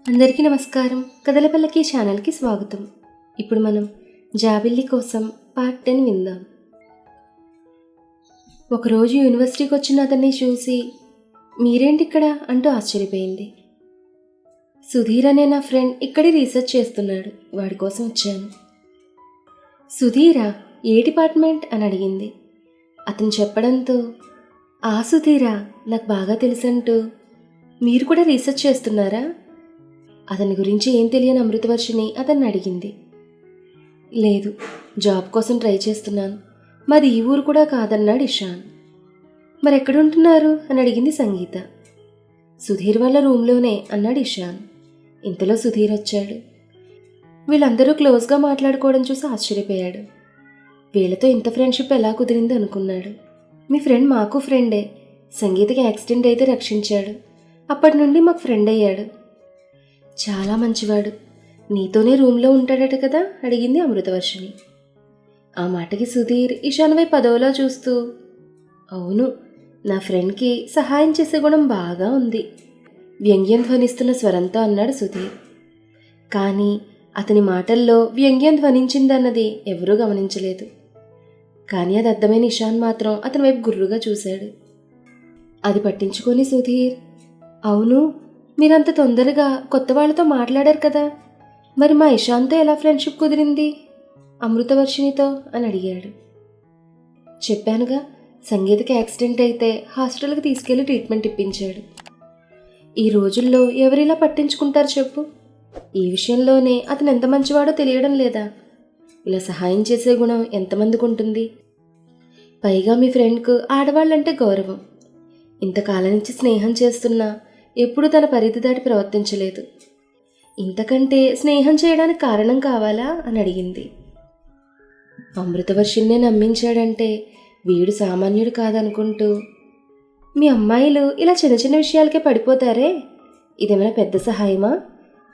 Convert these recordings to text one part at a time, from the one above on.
అందరికీ నమస్కారం. కథల పల్లకి ఛానల్కి స్వాగతం. ఇప్పుడు మనం జాబిల్లి కోసం పార్ట్ 10 విందాం. ఒకరోజు యూనివర్సిటీకి వచ్చిన అతన్ని చూసి మీరేంటి ఇక్కడ అంటూ ఆశ్చర్యపోయింది. సుధీర్ అనే నా ఫ్రెండ్ ఇక్కడే రీసెర్చ్ చేస్తున్నాడు, వాడి కోసం వచ్చాను. సుధీరా, ఏ డిపార్ట్మెంట్ అని అడిగింది. అతను చెప్పడంతో ఆ సుధీరా, నాకు బాగా తెలుసంటూ మీరు కూడా రీసెర్చ్ చేస్తున్నారా? అతని గురించి ఏం తెలియని అమృతవర్షిని అతన్ని అడిగింది. లేదు, జాబ్ కోసం ట్రై చేస్తున్నాను. మరి ఈ ఊరు కూడా కాదన్నాడు ఇషాన్. మరెక్కడుంటున్నారు అని అడిగింది సంగీత. సుధీర్ వాళ్ళ రూమ్లోనే అన్నాడు ఇషాన్. ఇంతలో సుధీర్ వచ్చాడు. వీళ్ళందరూ క్లోజ్గా మాట్లాడుకోవడం చూసి ఆశ్చర్యపోయాడు. వీళ్ళతో ఇంత ఫ్రెండ్షిప్ ఎలా కుదిరింది అనుకున్నాడు. మీ ఫ్రెండ్ మాకు ఫ్రెండే, సంగీతకి యాక్సిడెంట్ అయితే రక్షించాడు. అప్పటి నుండి మాకు ఫ్రెండ్ అయ్యాడు. చాలా మంచివాడు. నీతోనే రూమ్లో ఉంటాడట కదా అడిగింది అమృతవర్షిని. ఆ మాటకి సుధీర్ ఇషాన్ వైపు పదోలా చూస్తూ, అవును, నా ఫ్రెండ్కి సహాయం చేసే గుణం బాగా ఉంది, వ్యంగ్యం ధ్వనిస్తున్న స్వరంతో అన్నాడు సుధీర్. కానీ అతని మాటల్లో వ్యంగ్యం ధ్వనించిందన్నది ఎవరూ గమనించలేదు. కానీ అది అర్థమైన ఇషాన్ మాత్రం అతని వైపు గుర్రుగా చూశాడు. అది పట్టించుకొని సుధీర్, అవును, మీరంత తొందరగా కొత్త వాళ్ళతో మాట్లాడారు కదా, మరి మా ఇషాన్తో ఎలా ఫ్రెండ్షిప్ కుదిరింది అమృతవర్షినితో అని అడిగాడు. చెప్పానుగా, సంగీతకి యాక్సిడెంట్ అయితే హాస్పిటల్కి తీసుకెళ్లి ట్రీట్మెంట్ ఇప్పించాడు. ఈ రోజుల్లో ఎవరిలా పట్టించుకుంటారు చెప్పు? ఈ విషయంలోనే అతను ఎంత మంచివాడో తెలియడం లేదా? ఇలా సహాయం చేసే గుణం ఎంతమందికి ఉంటుంది? పైగా మీ ఫ్రెండ్కు ఆడవాళ్ళంటే గౌరవం. ఇంతకాలం నుంచి స్నేహం చేస్తున్నా ఎప్పుడు తన పరిధి దాటి ప్రవర్తించలేదు. ఇంతకంటే స్నేహం చేయడానికి కారణం కావాలా అని అడిగింది. అమృతవర్షిన్నే నమ్మించాడంటే వీడు సామాన్యుడు కాదనుకుంటూ, మీ అమ్మాయిలు ఇలా చిన్న చిన్న విషయాలకే పడిపోతారే, ఇదేమైనా పెద్ద సహాయమా?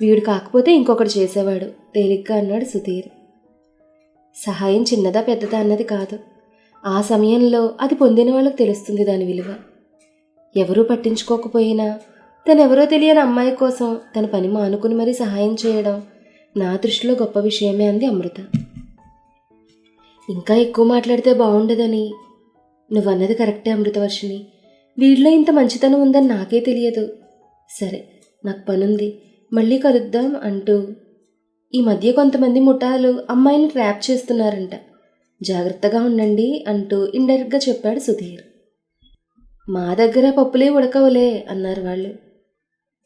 వీడు కాకపోతే ఇంకొకటి చేసేవాడు తేలిగ్గా అన్నాడు సుధీర్. సహాయం చిన్నదా పెద్దదా అన్నది కాదు, ఆ సమయంలో అది పొందిన వాళ్ళకు తెలుస్తుంది దాని విలువ. ఎవరూ పట్టించుకోకపోయినా తనెవరో తెలియని అమ్మాయి కోసం తన పని మానుకుని మరీ సహాయం చేయడం నా దృష్టిలో గొప్ప విషయమే అంది అమృత. ఇంకా ఎక్కువ మాట్లాడితే బాగుండదని. నువ్వన్నది కరెక్టే అమృతవర్షిని, వీడిలో ఇంత మంచితనం ఉందని నాకే తెలియదు. సరే, నాకు పనుంది, మళ్ళీ కలుద్దాం అంటూ, ఈ మధ్య కొంతమంది ముఠాలు అమ్మాయిని ట్రాప్ చేస్తున్నారంట, జాగ్రత్తగా ఉండండి అంటూ ఇండైరెక్ట్గా చెప్పాడు సుధీర్. మా దగ్గర పప్పులే ఉడకవులే అన్నారు వాళ్ళు.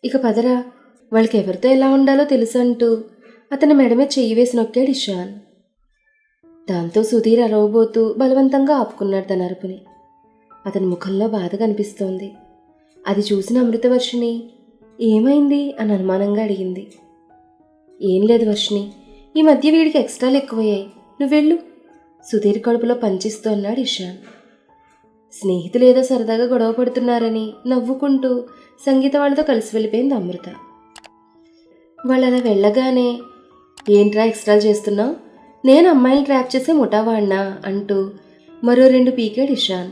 ఇక పదరా, వాళ్ళకి ఎవరితో ఎలా ఉండాలో తెలుసంటూ అతని మెడమే చెయ్యి వేసి నొక్కాడు ఇషాన్. దాంతో సుధీర్ అరవబోతూ బలవంతంగా ఆపుకున్నాడు తన అరుపుని. అతని ముఖంలో బాధ కనిపిస్తోంది. అది చూసిన అమృతవర్షిని, ఏమైంది అని అనుమానంగా అడిగింది. ఏం లేదు వర్షిని, ఈ మధ్య వీడికి ఎక్స్ట్రాలు ఎక్కువయ్యాయి, నువ్వెళ్ళు సుధీర్ కడుపులో పంచిస్తూ అన్నాడు ఇషాన్. స్నేహితులు ఏదో సరదాగా గొడవ పడుతున్నారని నవ్వుకుంటూ సంగీత వాళ్ళతో కలిసి వెళ్ళిపోయింది అమృత. వాళ్ళు అలా వెళ్ళగానే, ఏంట్రా ఎక్స్ట్రాలు చేస్తున్నావు, నేను అమ్మాయిని ట్రాప్ చేసే ముఠావాణ్ణా అంటూ మరో 2 పీకాడు ఇషాన్.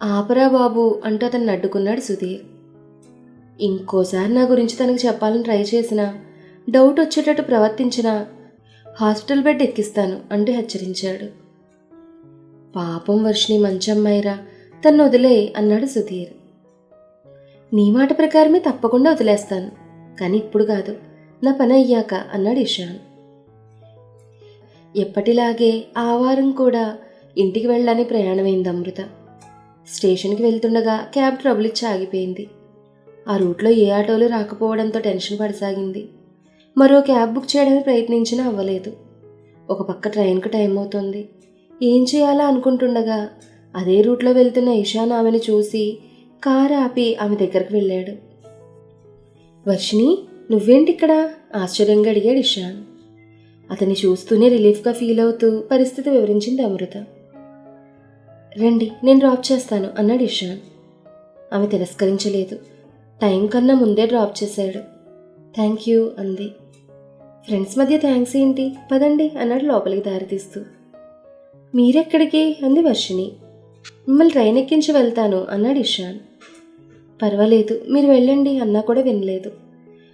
ఆపరా బాబు అంటూ అతన్ని అడ్డుకున్నాడు సుధీర్. ఇంకోసారి నా గురించి తనకు చెప్పాలని ట్రై చేసినా, డౌట్ వచ్చేటట్టు ప్రవర్తించినా హాస్పిటల్ బెడ్ ఎక్కిస్తాను అంటూ హెచ్చరించాడు. పాపం వర్షిని మంచమ్మాయిరా, తన్ను వదిలే అన్నాడు సుధీర్. నీ మాట ప్రకారమే తప్పకుండా వదిలేస్తాను, కానీ ఇప్పుడు కాదు, నా పని అయ్యాక అన్నాడు ఇషాన్. ఎప్పటిలాగే ఆ వారం కూడా ఇంటికి వెళ్ళడానికి ప్రయాణమైంది అమృత. స్టేషన్కి వెళ్తుండగా క్యాబ్ ట్రబుల్ ఇచ్చి ఆగిపోయింది. ఆ రూట్లో ఏ ఆటోలు రాకపోవడంతో టెన్షన్ పడసాగింది. మరో క్యాబ్ బుక్ చేయడానికి ప్రయత్నించినా అవ్వలేదు. ఒక పక్క ట్రైన్కు టైం అవుతుంది. ఏం చేయాలా అనుకుంటుండగా అదే రూట్లో వెళ్తున్న ఇషాన్ ఆమెను చూసి కారు ఆపి ఆమె దగ్గరకు వెళ్ళాడు. వర్షిని, నువ్వేంటిక్కడ ఆశ్చర్యంగా అడిగాడు ఇషాన్. అతన్ని చూస్తూనే రిలీఫ్గా ఫీల్ అవుతూ పరిస్థితి వివరించింది అమృత. రండి, నేను డ్రాప్ చేస్తాను అన్నాడు ఇషాన్. ఆమె తిరస్కరించలేదు. టైం కన్నా ముందే డ్రాప్ చేశాడు. థ్యాంక్ యూ అంది. ఫ్రెండ్స్ మధ్య థ్యాంక్స్ ఏంటి, పదండి అన్నాడు లోపలికి దారితీస్తూ. మీరెక్కడికి అంది వర్షిని. మిమ్మల్ని ట్రైన్ ఎక్కించి వెళ్తాను అన్నాడు ఇషాన్. పర్వాలేదు, మీరు వెళ్ళండి అన్నా కూడా వినలేదు.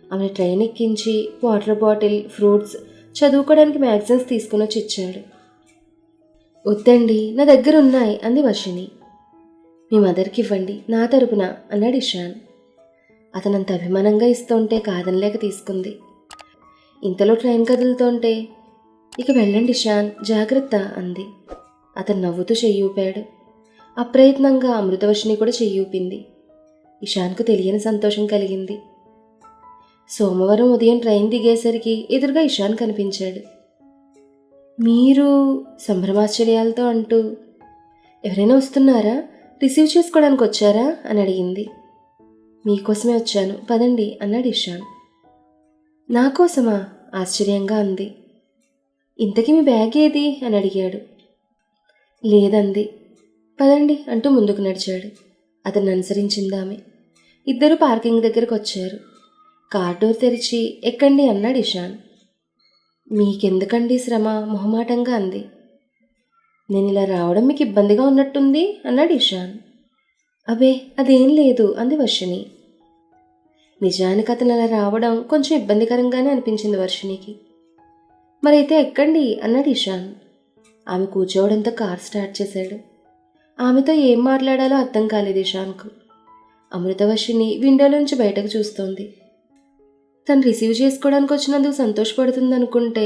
ఆమె ట్రైన్ ఎక్కించి వాటర్ బాటిల్, ఫ్రూట్స్, చదువుకోవడానికి మ్యాగజైన్స్ తీసుకుని వచ్చి ఇచ్చాడు. వద్దండి, నా దగ్గర ఉన్నాయి అంది వర్షిణి. మీ మదర్కి ఇవ్వండి, నా తరపున అన్నాడు ఇషాన్. అతనంత అభిమానంగా ఇస్తుంటే కాదనలేక తీసుకుంది. ఇంతలో ట్రైన్ కదులుతుంటే, ఇక వెళ్ళండి ఇషాన్, జాగ్రత్త అంది. అతను నవ్వుతూ చెయ్యి ఊపాడు. అప్రయత్నంగా అమృతవర్షిణి కూడా చెయ్యి ఊపింది. ఇషాన్కు తెలియని సంతోషం కలిగింది. సోమవారం ఉదయం ట్రైన్ దిగేసరికి ఎదురుగా ఇషాన్ కనిపించాడు. మీరు సంభ్రమాశ్చర్యాలతో అంటూ, ఎవరైనా వస్తున్నారా, రిసీవ్ చేసుకోవడానికి వచ్చారా అని అడిగింది. మీకోసమే వచ్చాను, పదండి అన్నాడు ఇషాన్. నా కోసమా ఆశ్చర్యంగా అంది. ఇంతకీ మీ బ్యాగ్ ఏది అని అడిగాడు. లేదంది. పదండి అంటూ ముందుకు నడిచాడు. అతన్ని అనుసరించింది ఆమె. ఇద్దరు పార్కింగ్ దగ్గరకు వచ్చారు. కార్ డోర్ తెరిచి ఎక్కండి అన్నాడు ఇషాన్. మీకెందుకండి శ్రమ, మొహమాటంగా అంది. నేను ఇలా రావడం మీకు ఇబ్బందిగా ఉన్నట్టుంది అన్నాడు ఇషాన్. అబే అదేం లేదు అంది వర్షిణి. నిజానికి అతను అలా రావడం కొంచెం ఇబ్బందికరంగానే అనిపించింది వర్షిణికి. మరైతే ఎక్కండి అన్నాడు ఇషాన్. ఆమె కూర్చోవడంతో కార్ స్టార్ట్ చేశాడు. ఆమెతో ఏం మాట్లాడాలో అర్థం కాలేదు ఇషాన్కు. అమృతవర్షిణి విండోలోంచి బయటకు చూస్తోంది. తను రిసీవ్ చేసుకోవడానికి వచ్చినందుకు సంతోషపడుతుంది అనుకుంటే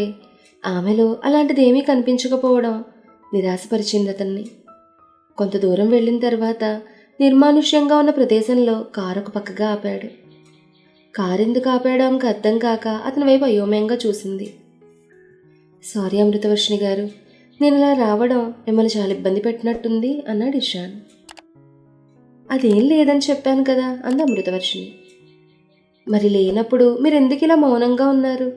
ఆమెలో అలాంటిదేమీ కనిపించకపోవడం నిరాశపరిచింది అతన్ని. కొంత దూరం వెళ్ళిన తర్వాత నిర్మానుష్యంగా ఉన్న ప్రదేశంలో కారు ఒక పక్కగా ఆపాడు. కారు ఎందుకు ఆపాడో ఆమెకు అర్థం కాక అతని వైపు అయోమయంగా చూసింది. సారీ అమృతవర్షిణి గారు, నేను ఇలా రావడం మిమ్మల్ని చాలా ఇబ్బంది పెట్టినట్టుంది అన్నాడు ఇషాన్. అదేం లేదని చెప్పాను కదా అంది అమృతవర్షిణి. మరి లేనప్పుడు మీరెందుకు ఇలా మౌనంగా ఉన్నారు,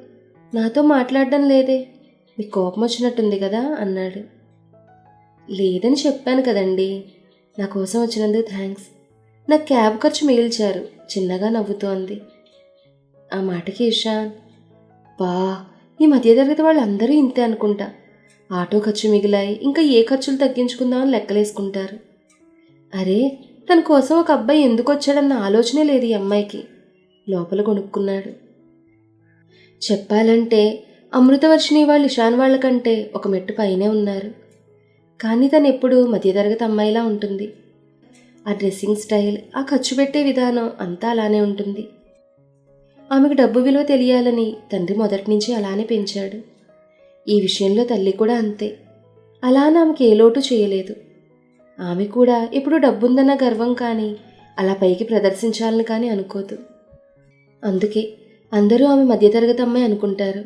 నాతో మాట్లాడడం లేదే, మీకు కోపం వచ్చినట్టుంది కదా అన్నాడు. లేదని చెప్పాను కదండి, నా కోసం వచ్చినందుకు థ్యాంక్స్, నాకు క్యాబ్ ఖర్చు మిగిల్చారు చిన్నగా నవ్వుతూ అంది. ఆ మాటకి ఇషాన్, బా ఈ మధ్యతరగతి వాళ్ళు అందరూ ఇంతే అనుకుంటా, ఆటో ఖర్చు మిగిలాయి, ఇంకా ఏ ఖర్చులు తగ్గించుకుందామని లెక్కలేసుకుంటారు. అరే తన కోసం ఒక అబ్బాయి ఎందుకు వచ్చాడన్న ఆలోచనే లేదు ఈ అమ్మాయికి, లోపల కొనుక్కున్నాడు. చెప్పాలంటే అమృతవర్షిణి వాళ్ళు ఇషాన్ వాళ్ళకంటే ఒక మెట్టు పైనే ఉన్నారు. కానీ తను ఎప్పుడూ మధ్యతరగతి అమ్మాయిలా ఉంటుంది. ఆ డ్రెస్సింగ్ స్టైల్, ఆ ఖర్చు పెట్టే విధానం అంతా అలానే ఉంటుంది. ఆమెకు డబ్బు విలువ తెలియాలని తండ్రి మొదటి నుంచి అలానే పెంచాడు. ఈ విషయంలో తల్లి కూడా అంతే. అలానే ఆమెకి ఏ లోటు చేయలేదు. ఆమె కూడా ఎప్పుడూ డబ్బుందన్న గర్వం కానీ అలా పైకి ప్రదర్శించాలని కానీ అనుకోదు. అందుకే అందరూ ఆమె మధ్యతరగతి అమ్మాయి అనుకుంటారు.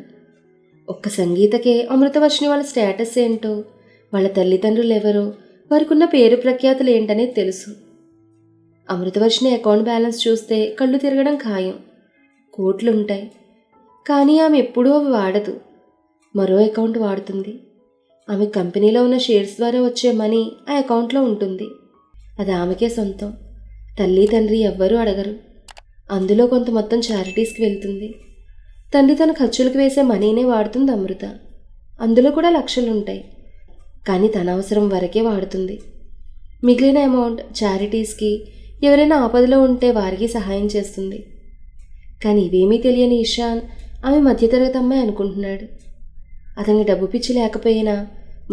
ఒక్క సంగీతకే అమృతవర్షిణి వాళ్ళ స్టేటస్ ఏంటో, వాళ్ళ తల్లిదండ్రులు ఎవరో, వారికున్న పేరు ప్రఖ్యాతులు ఏంటనేది తెలుసు. అమృతవర్షిణి అకౌంట్ బ్యాలెన్స్ చూస్తే కళ్ళు తిరగడం ఖాయం. కోట్లుంటాయి, కానీ ఆమె ఎప్పుడూ అవి వాడదు. మరో అకౌంట్ వాడుతుంది. ఆమె కంపెనీలో ఉన్న షేర్స్ ద్వారా వచ్చే మనీ ఆ అకౌంట్లో ఉంటుంది. అది ఆమెకే సొంతం. తల్లి తండ్రి ఎవ్వరూ అడగరు. అందులో కొంత మొత్తం చారిటీస్కి వెళ్తుంది. తండ్రి తన ఖర్చులకు వేసే మనీనే వాడుతుంది అమృత. అందులో కూడా లక్షలుంటాయి, కానీ తన అవసరం వరకే వాడుతుంది. మిగిలిన అమౌంట్ చారిటీస్కి, ఎవరైనా ఆపదలో ఉంటే వారికి సహాయం చేస్తుంది. కానీ ఇవేమీ తెలియని ఇషాన్ ఆమె మధ్యతరగతి అమ్మాయి అనుకుంటున్నాడు. అతనికి డబ్బు పిచ్చి లేకపోయినా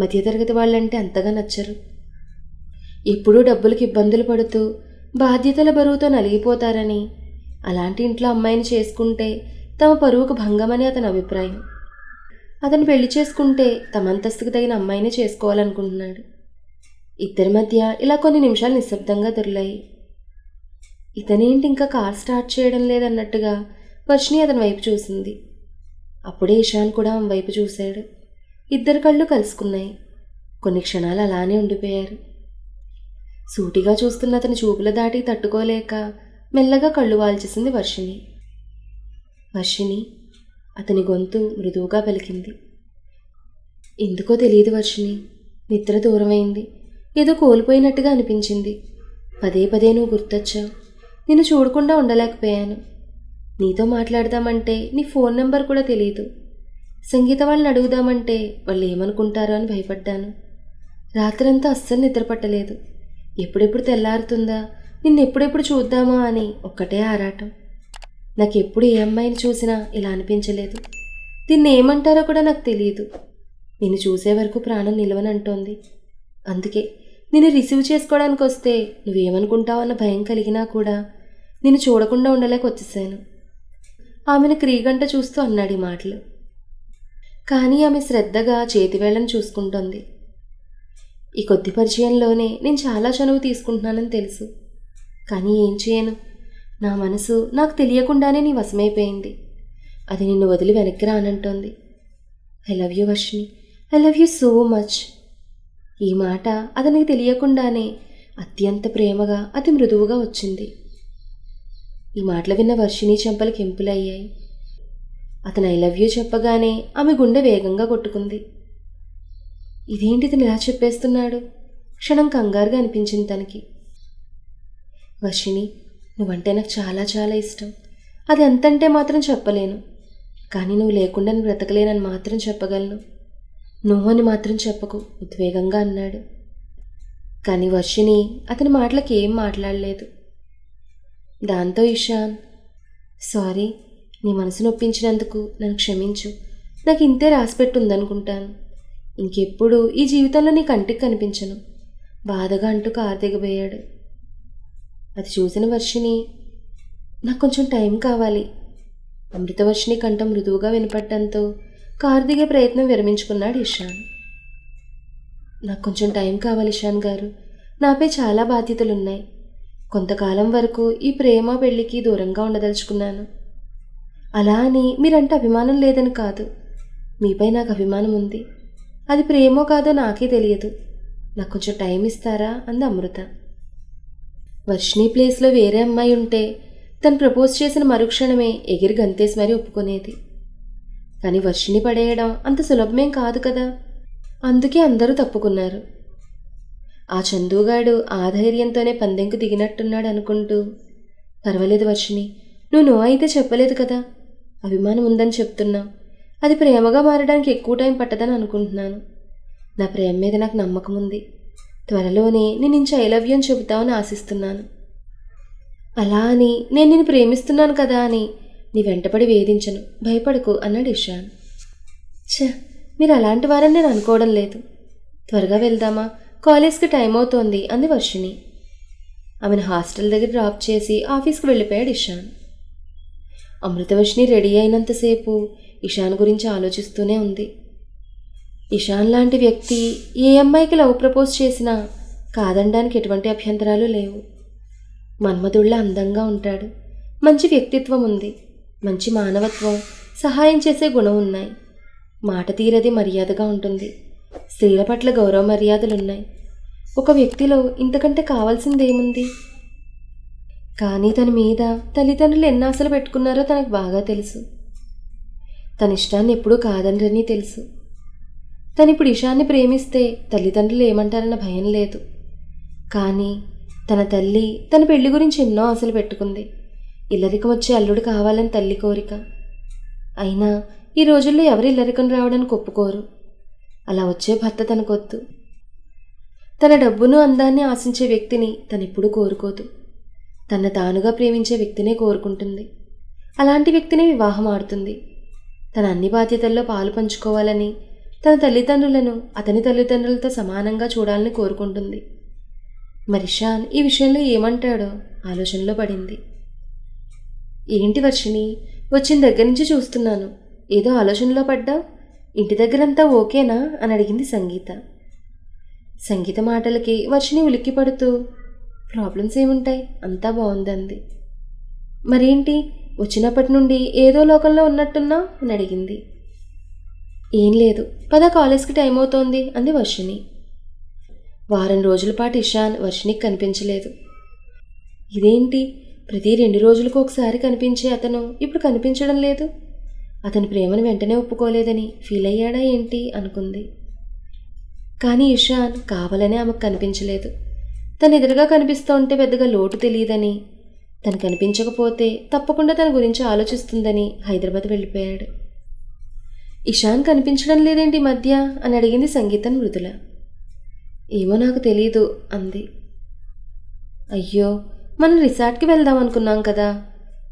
మధ్యతరగతి వాళ్ళంటే అంతగా నచ్చరు. ఎప్పుడూ డబ్బులకు ఇబ్బందులు పడుతూ బాధ్యతల బరువుతో నలిగిపోతారని, అలాంటి ఇంట్లో అమ్మాయిని చేసుకుంటే తమ పరువుకు భంగమని అతని అభిప్రాయం. అతను పెళ్లి చేసుకుంటే తమ అంతస్తుకు తగిన అమ్మాయినే చేసుకోవాలనుకుంటున్నాడు. ఇద్దరి మధ్య ఇలా కొన్ని నిమిషాలు నిశ్శబ్దంగా దొరిలాయి. ఇతనేంటి ఇంకా కార్ స్టార్ట్ చేయడం లేదన్నట్టుగా వర్షిణి అతని వైపు చూసింది. అప్పుడే ఇషాన్ కూడా ఆమె వైపు చూశాడు. ఇద్దరు కళ్ళు కలుసుకున్నాయి. కొన్ని క్షణాలు అలానే ఉండిపోయారు. సూటిగా చూస్తున్న అతని చూపుల దాటికి తట్టుకోలేక మెల్లగా కళ్ళు వాల్చేసింది వర్షిణి. వర్షిణి, అతని గొంతు మృదువుగా పలికింది. ఎందుకో తెలియదు వర్షిణి, నిద్ర దూరమైంది. ఏదో కోల్పోయినట్టుగా అనిపించింది. పదే పదే నువ్వు గుర్తొచ్చావు. నిన్ను చూడకుండా ఉండలేకపోయాను. నీతో మాట్లాడదామంటే నీ ఫోన్ నెంబర్ కూడా తెలియదు. సంగీత వాళ్ళని అడుగుదామంటే వాళ్ళు ఏమనుకుంటారో అని భయపడ్డాను. రాత్రంతా అస్సలు నిద్రపట్టలేదు. ఎప్పుడెప్పుడు తెల్లారుతుందా, నిన్నెప్పుడెప్పుడు చూద్దామా అని ఒక్కటే ఆరాటం. నాకెప్పుడు ఏ అమ్మాయిని చూసినా ఇలా అనిపించలేదు. దీన్ని ఏమంటారో కూడా నాకు తెలియదు. నిన్ను చూసే వరకు ప్రాణం నిలవనంటోంది. అందుకే నిన్ను రిసీవ్ చేసుకోవడానికి వస్తే నువ్వేమనుకుంటావన్న భయం కలిగినా కూడా నిన్ను చూడకుండా ఉండలేక వచ్చేసాను. ఆమెను క్రీగంట చూస్తూ అన్నాడు ఈ మాటలు. కానీ ఆమె శ్రద్ధగా చేతివేళ్లను చూసుకుంటోంది. ఈ కొద్ది పరిచయంలోనే నేను చాలా చనువు తీసుకుంటున్నానని తెలుసు. కానీ ఏం చేయను, నా మనసు నాకు తెలియకుండానే నీ వశమైపోయింది. అది నిన్ను వదిలి వెనక్కి రానంటోంది. I love you Varshini, I love you so much. ఈ మాట అతనికి తెలియకుండానే అత్యంత ప్రేమగా అతి మృదువుగా వచ్చింది. ఈ మాటలు విన్న వర్షిణి చెంపలు కెంపులయ్యాయి. అతను ఐ లవ్ యూ చెప్పగానే ఆమె గుండె వేగంగా కొట్టుకుంది. ఇదేంటి ఇతను ఇలా చెప్పేస్తున్నాడు? క్షణం కంగారుగా అనిపించింది తనకి. వర్షిణి, నువ్వంటే నాకు చాలా చాలా ఇష్టం. అది ఎంతంటే మాత్రం చెప్పలేను. కానీ నువ్వు లేకుండా నేను బ్రతకలేనని మాత్రం చెప్పగలను. నువ్వు అని మాత్రం చెప్పకు, ఉద్వేగంగా అన్నాడు. కానీ వర్షిణి అతని మాటలకి ఏం మాట్లాడలేదు. దాంతో ఇషాన్, సారీ, నీ మనసు నొప్పించినందుకు నన్ను క్షమించు. నాకు ఇంతే రాసిపెట్టి ఉందనుకుంటాను. ఇంకెప్పుడు ఈ జీవితంలో నీ కంటికి కనిపించను, బాధగా అంటూ కారు దిగబోయాడు. అది చూసిన వర్షిణి, నాకు కొంచెం టైం కావాలి. అమృతవర్షిణి కంఠం మృదువుగా వినపడటంతో కారు దిగే ప్రయత్నం విరమించుకున్నాడు ఇషాన్. నాకు కొంచెం టైం కావాలి ఇషాన్ గారు, నాపై చాలా బాధ్యతలున్నాయి. కొంతకాలం వరకు ఈ ప్రేమ పెళ్లికి దూరంగా ఉండదలుచుకున్నాను. అలా అని మీరంటే అభిమానం లేదని కాదు, మీపై నాకు అభిమానం ఉంది. అది ప్రేమో కాదో నాకే తెలియదు. నాకు కొంచెం టైం ఇస్తారా అంది అమృత. వర్షిణి ప్లేస్లో వేరే అమ్మాయి ఉంటే తను ప్రపోజ్ చేసిన మరుక్షణమే ఎగిరి గంతేసి మరీ ఒప్పుకునేది. కానీ వర్షిణి పడేయడం అంత సులభమేం కాదు కదా. అందుకే అందరూ తప్పుకున్నారు. ఆ చందుగాడు ఆ ధైర్యంతోనే పందెంకు దిగినట్టున్నాడు అనుకుంటూ, పర్వాలేదు వర్షిణి, నువ్వు నో అయితే చెప్పలేదు కదా. అభిమానం ఉందని చెప్తున్నావు. అది ప్రేమగా మారడానికి ఎక్కువ టైం పట్టదని అనుకుంటున్నాను. నా ప్రేమ మీద నాకు నమ్మకం ఉంది. త్వరలోనే నేను ఇంచు ఐ లవ్ యూ అని చెబుతావని ఆశిస్తున్నాను. అలా అని నేను నిన్ను ప్రేమిస్తున్నాను కదా అని నీ వెంటపడి వేధించను, భయపడకు అన్నాడు ఇషాన్. మీరు అలాంటి వారని నేను అనుకోవడం లేదు. త్వరగా వెళ్దామా, కాలేజ్కి టైం అవుతోంది అంది వర్షిణి. ఆమెను హాస్టల్ దగ్గర డ్రాప్ చేసి ఆఫీస్కి వెళ్ళిపోయాడు ఇషాన్. అమృతవర్షిణి రెడీ అయినంతసేపు ఇషాన్ గురించి ఆలోచిస్తూనే ఉంది. ఇషాన్ లాంటి వ్యక్తి ఏ అమ్మాయికి లవ్ ప్రపోజ్ చేసినా కాదనడానికి ఎటువంటి అభ్యంతరాలు లేవు. మన్మధుళ్ళ అందంగా ఉంటాడు, మంచి వ్యక్తిత్వం ఉంది, మంచి మానవత్వం, సహాయం చేసే గుణం ఉన్నాయి. మాట తీరది మర్యాదగా ఉంటుంది, స్త్రీల పట్ల గౌరవ మర్యాదలున్నాయి. ఒక వ్యక్తిలో ఇంతకంటే కావాల్సిందేముంది? కానీ తన మీద తల్లిదండ్రులు ఎన్ని ఆశలు పెట్టుకున్నారో తనకు బాగా తెలుసు. తన ఇష్టాన్ని ఎప్పుడూ కాదనరని తెలుసు. తనిప్పుడు ఇషాన్ని ప్రేమిస్తే తల్లిదండ్రులు ఏమంటారన్న భయం లేదు. కానీ తన తల్లి తన పెళ్లి గురించి ఎన్నో ఆశలు పెట్టుకుంది. ఇల్లరికం వచ్చే అల్లుడు కావాలని తల్లి కోరిక. అయినా ఈ రోజుల్లో ఎవరు ఇల్లరికం రావడానికి ఒప్పుకోరు. అలా వచ్చే భర్త తనకొద్దు. తన డబ్బును అందాన్ని ఆశించే వ్యక్తిని తనెప్పుడూ కోరుకోదు. తన తానుగా ప్రేమించే వ్యక్తినే కోరుకుంటుంది. అలాంటి వ్యక్తినే వివాహం ఆడుతుంది. తన అన్ని బాధ్యతల్లో పాలు పంచుకోవాలని, తన తల్లిదండ్రులను అతని తల్లిదండ్రులతో సమానంగా చూడాలని కోరుకుంటుంది. మరి ఇషాన్ ఈ విషయంలో ఏమంటాడో ఆలోచనలో పడింది. ఏంటి వర్షిణి, వచ్చిన దగ్గర నుంచి చూస్తున్నాను, ఏదో ఆలోచనలో పడ్డా? ఇంటి దగ్గరంతా ఓకేనా అని అడిగింది సంగీత. సంగీత మాటలకి వర్షిణి ఉలిక్కి పడుతూ, ప్రాబ్లమ్స్ ఏముంటాయి, అంతా బాగుందంది. మరేంటి, వచ్చినప్పటి నుండి ఏదో లోకంలో ఉన్నట్టున్నా అని అడిగింది. ఏం లేదు, పద కాలేజ్కి టైం అవుతోంది అంది వర్షిణి. వారం రోజుల పాటు ఇషాన్ వర్షిణికి కనిపించలేదు. ఇదేంటి, ప్రతి 2 రోజులకు ఒకసారి కనిపించే అతను ఇప్పుడు కనిపించడం లేదు? అతని ప్రేమను వెంటనే ఒప్పుకోలేదని ఫీల్ అయ్యాడా ఏంటి అనుకుంది. కానీ ఇషాన్ కావాలనే ఆమెకు కనిపించలేదు. తను ఎదురుగా కనిపిస్తూ ఉంటే పెద్దగా లోటు తెలియదని, తను కనిపించకపోతే తప్పకుండా తన గురించి ఆలోచిస్తుందని హైదరాబాద్ వెళ్ళిపోయాడు. ఇషాన్ కనిపించడం లేదేంటి మధ్య అని అడిగింది సంగీతం మృదుల. ఏమో నాకు తెలీదు అంది. అయ్యో, మనం రిసార్ట్కి వెళ్దాం అనుకున్నాం కదా,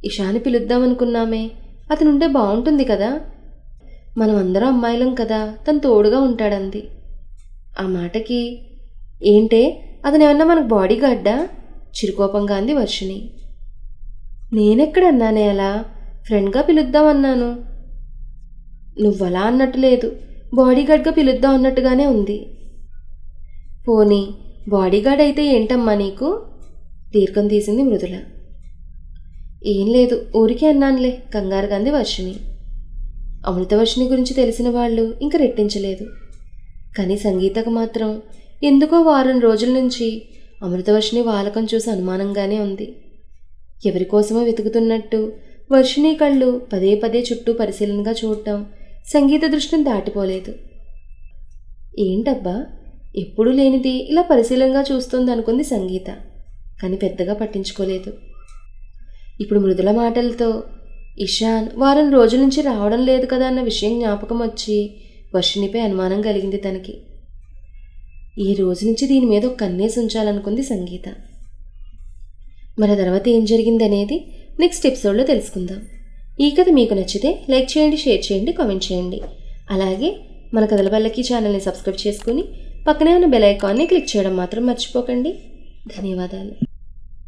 ఇషాని పిలుద్దామనుకున్నామే, అతనుంటే బాగుంటుంది కదా, మనం అందరం అమ్మాయిలం కదా, తను తోడుగా ఉంటాడంది. ఆ మాటకి ఏంటే అతనేమన్నా మనకు బాడీ గార్డా? చిరుకోపంగా అంది వర్షిణి. నేనెక్కడన్నానే అలా, ఫ్రెండ్గా పిలుద్దామన్నాను. నువ్వలా అన్నట్టు లేదు, బాడీగార్డ్గా పిలుద్దాం అన్నట్టుగానే ఉంది. పోనీ బాడీగార్డ్ అయితే ఏంటమ్మా నీకు? దీర్ఘం తీసింది మృదుల. ఏం లేదు, ఊరికే అన్నానులే, కంగారుగా అంది వర్షిణి. అమృతవర్షిణి గురించి తెలిసిన వాళ్ళు ఇంక రెట్టించలేదు. కానీ సంగీతకు మాత్రం ఎందుకో వారం రోజుల నుంచి అమృతవర్షిణి వాలకం చూసి అనుమానంగానే ఉంది. ఎవరికోసమో వెతుకుతున్నట్టు వర్షిణి కళ్ళు పదే పదే చుట్టూ పరిశీలనగా చూడటం సంగీత దృష్టిని దాటిపోలేదు. ఏంటబ్బా, ఎప్పుడూ లేనిది ఇలా పరిశీలనగా చూస్తోంది అనుకుంది సంగీత. కానీ పెద్దగా పట్టించుకోలేదు. ఇప్పుడు మృదుల మాటలతో ఇషాన్ వారం రోజుల నుంచి రావడం లేదు కదా అన్న విషయం జ్ఞాపకం వచ్చి వర్షిణిపై అనుమానం కలిగింది తనకి. ఈ రోజు నుంచి దీని మీద ఒక కన్నేసి ఉంచాలనుకుంది సంగీత. మన తర్వాత ఏం జరిగిందనేది నెక్స్ట్ ఎపిసోడ్లో తెలుసుకుందాం. ఈ కథ మీకు నచ్చితే లైక్ చేయండి, షేర్ చేయండి, కామెంట్ చేయండి. అలాగే మన కథల పల్లకి ఛానల్ని సబ్స్క్రైబ్ చేసుకుని పక్కనే ఉన్న బెల్ ఐకాన్ని క్లిక్ చేయడం మాత్రం మర్చిపోకండి. ధన్యవాదాలు.